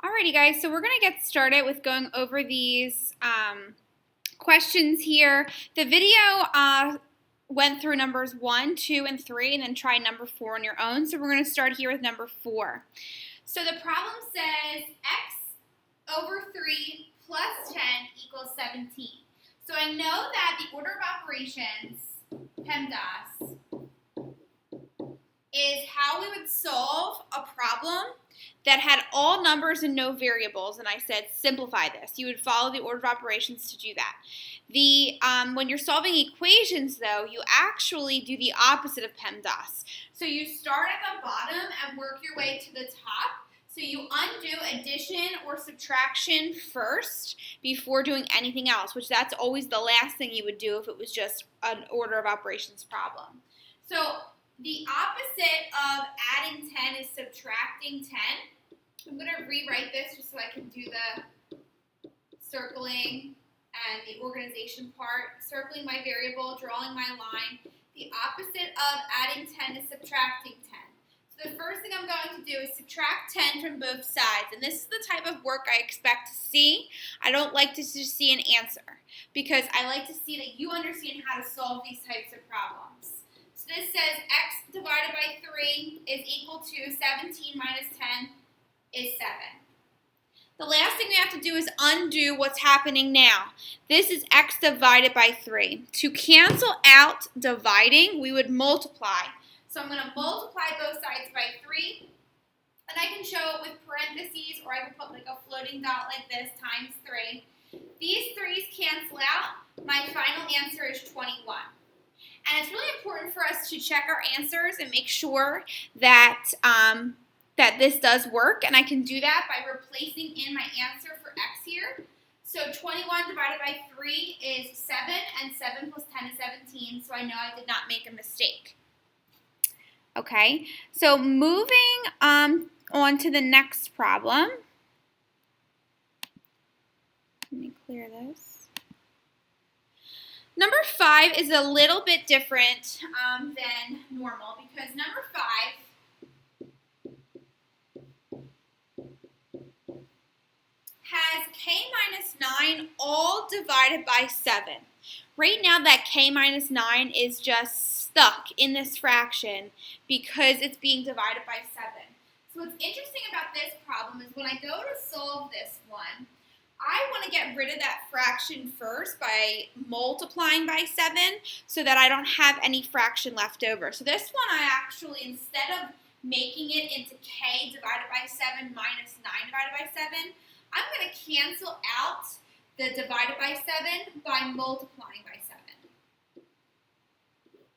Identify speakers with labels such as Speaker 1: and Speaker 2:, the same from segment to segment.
Speaker 1: Alrighty guys, so we're going to get started with going over these questions here. The video went through numbers 1, 2, and 3, and then try number 4 on your own. So we're going to start here with number 4. So the problem says x over 3 plus 10 equals 17. So I know that the order of operations, PEMDAS, is how we would solve a problem that had all numbers and no variables, and I said simplify this. You would follow the order of operations to do that. When you're solving equations, though, you actually do the opposite of PEMDAS. So you start at the bottom and work your way to the top. So you undo addition or subtraction first before doing anything else, which that's always the last thing you would do if it was just an order of operations problem. So the opposite of adding 10 is subtracting 10. I'm going to rewrite this just so I can do the circling and the organization part. Circling my variable, drawing my line. The opposite of adding 10 is subtracting 10. So the first thing I'm going to do is subtract 10 from both sides. And this is the type of work I expect to see. I don't like to just see an answer because I like to see that you understand how to solve these types of problems. So this says x divided by 3 is equal to 17 minus 10 is 7. The last thing we have to do is undo what's happening now. This is x divided by 3. To cancel out dividing, we would multiply. So I'm going to multiply both sides by 3. And I can show it with parentheses, or I can put like a floating dot like this, times 3. These 3's cancel out. My final answer is 21. And it's really important for us to check our answers and make sure that that this does work. And I can do that by replacing in my answer for x here. So 21 divided by 3 is 7, and 7 plus 10 is 17. So I know I did not make a mistake. Okay, so moving on to the next problem. Let me clear this. Number 5 is a little bit different than normal because number 5 has k minus 9 all divided by 7. Right now that k minus 9 is just stuck in this fraction because it's being divided by 7. So what's interesting about this problem is when I go to solve this one, I want to get rid of that fraction first by multiplying by 7 so that I don't have any fraction left over. So this one I actually, instead of making it into k divided by 7 minus 9 divided by 7, I'm going to cancel out the divided by 7 by multiplying by 7.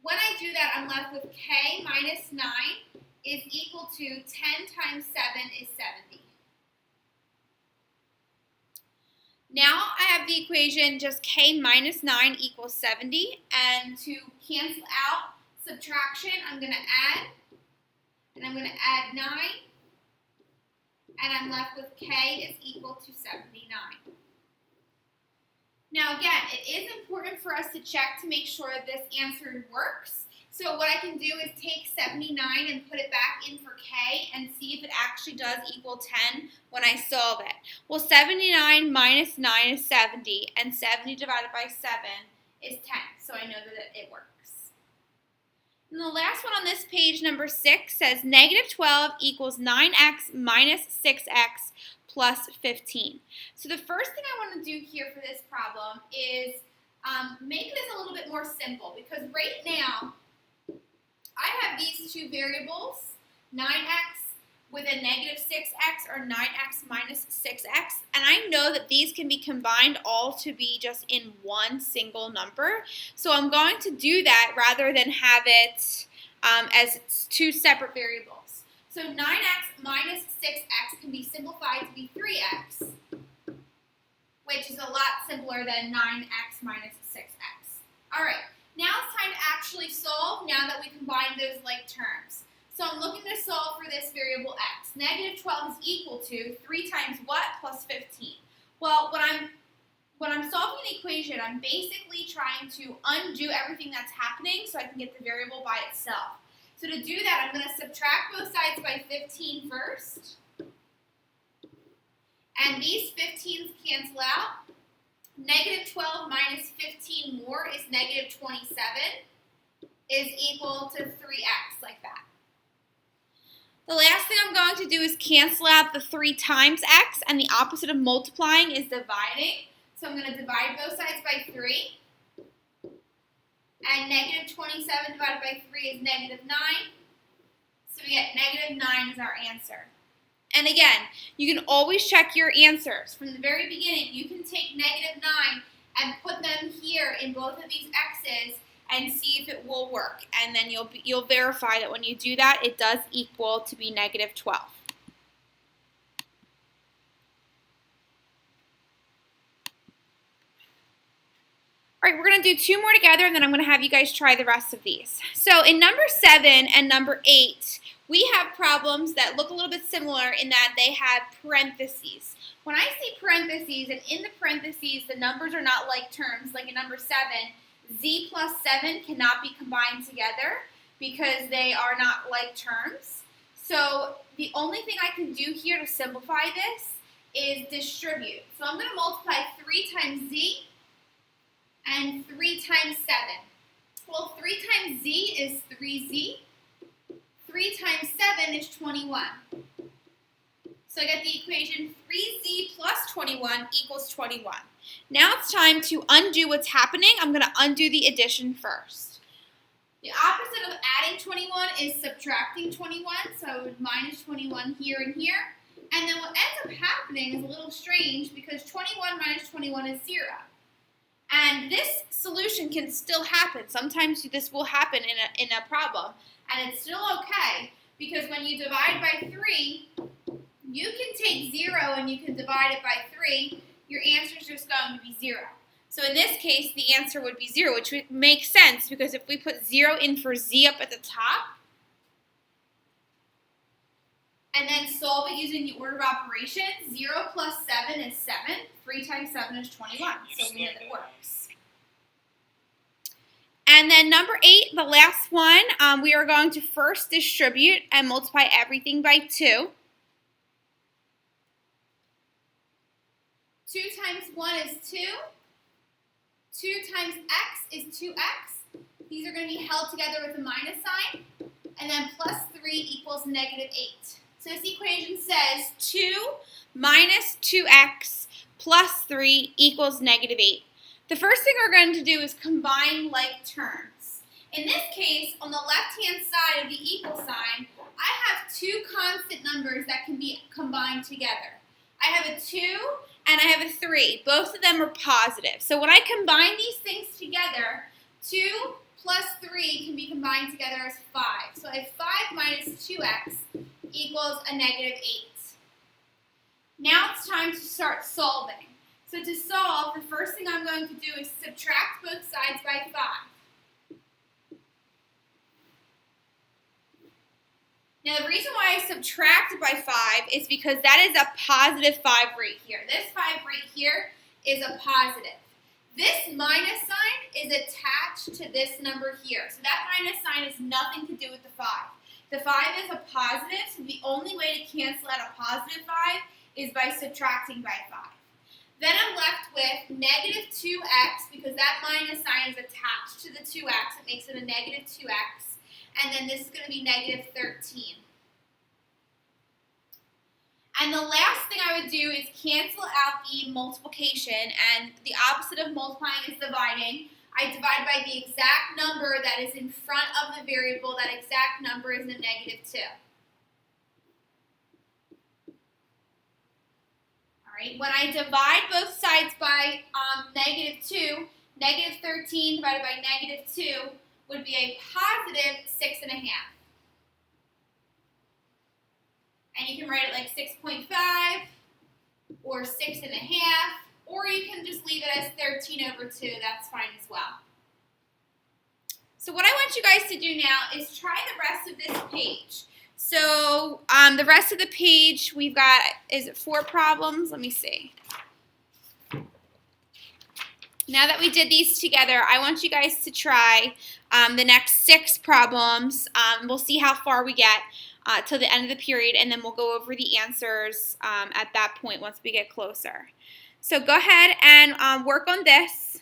Speaker 1: When I do that, I'm left with k minus 9 is equal to 10 times 7 is 70. Now I have the equation just k minus 9 equals 70, and to cancel out subtraction, I'm going to add, and I'm going to add 9, and I'm left with k is equal to 79. Now again, it is important for us to check to make sure this answer works. So what I can do is take 79 and put it back in for k and see if it actually does equal 10 when I solve it. Well, 79 minus 9 is 70, and 70 divided by 7 is 10, so I know that it works. And the last one on this page, number 6, says negative 12 equals 9x minus 6x plus 15. So the first thing I want to do here for this problem is make this a little bit more simple, because right now I have these two variables, 9x with a negative 6x or 9x minus 6x, and I know that these can be combined all to be just in one single number. So I'm going to do that rather than have it as two separate variables. So 9x minus 6x can be simplified to be 3x, which is a lot simpler than 9x minus 6x. All right. Now it's time to actually solve now that we combine those like terms. So I'm looking to solve for this variable x. Negative 12 is equal to 3 times what plus 15? Well, when I'm solving an equation, I'm basically trying to undo everything that's happening so I can get the variable by itself. So to do that, I'm going to subtract both sides by 15 first. And these 15s cancel out. Negative 12 minus 15 more is negative 27 is equal to 3x, like that. The last thing I'm going to do is cancel out the 3 times x, and the opposite of multiplying is dividing. So I'm going to divide both sides by 3. And negative 27 divided by 3 is negative 9. So we get negative 9 is our answer. And again, you can always check your answers. From the very beginning, you can take negative 9 and put them here in both of these x's and see if it will work. And then you'll verify that when you do that, it does equal to be negative 12. All right, we're going to do 2 more together, and then I'm going to have you guys try the rest of these. So in number 7 and number 8, we have problems that look a little bit similar in that they have parentheses. When I see parentheses, and in the parentheses, the numbers are not like terms, like in number 7, z plus 7 cannot be combined together because they are not like terms. So the only thing I can do here to simplify this is distribute. So I'm going to multiply 3 times z and 3 times 7. Well, 3 times z is 3z. 3 times 7 is 21. So I get the equation 3z plus 21 equals 21. Now it's time to undo what's happening. I'm going to undo the addition first. The opposite of adding 21 is subtracting 21. So I would minus 21 here and here. And then what ends up happening is a little strange because 21 minus 21 is 0. And this solution can still happen. Sometimes this will happen in a problem. And it's still okay because when you divide by 3, you can take 0 and you can divide it by 3. Your answer is just going to be 0. So in this case, the answer would be 0, which would make sense because if we put 0 in for z up at the top and then solve it using the order of operations, 0 plus 7 is 7. 3 times 7 is 21. So we know that works. And then number 8, the last one, we are going to first distribute and multiply everything by 2. 2 times 1 is 2. 2 times x is 2x. These are going to be held together with a minus sign. And then plus 3 equals negative 8. So this equation says 2 minus 2x plus 3 equals negative 8. The first thing we're going to do is combine like terms. In this case, on the left-hand side of the equal sign, I have 2 constant numbers that can be combined together. I have a 2 and I have a 3. Both of them are positive. So when I combine these things together, 2 plus 3 can be combined together as 5. So I have 5 minus 2x equals a negative 8. Now it's time to start solving. So to solve, the first thing I'm going to do is subtract both sides by 5. Now the reason why I subtracted by 5 is because that is a positive 5 right here. This 5 right here is a positive. This minus sign is attached to this number here. So that minus sign has nothing to do with the 5. The 5 is a positive, so the only way to cancel out a positive 5 is by subtracting by 5. Then I'm left with negative 2x because that minus sign is attached to the 2x. It makes it a negative 2x. And then this is going to be negative 13. And the last thing I would do is cancel out the multiplication. And the opposite of multiplying is dividing. I divide by the exact number that is in front of the variable. That exact number is a negative 2. Right. When I divide both sides by negative 2, negative 13 divided by negative 2 would be a positive 6.5. And you can write it like 6.5 or 6.5, or you can just leave it as 13 over 2. That's fine as well. So what I want you guys to do now is try the rest of this page. So the rest of the page, we've got, is it 4 problems? Let me see. Now that we did these together, I want you guys to try the next 6 problems. We'll see how far we get till the end of the period, and then we'll go over the answers at that point once we get closer. So go ahead and work on this.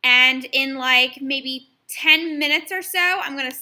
Speaker 1: And in like maybe 10 minutes or so, I'm going to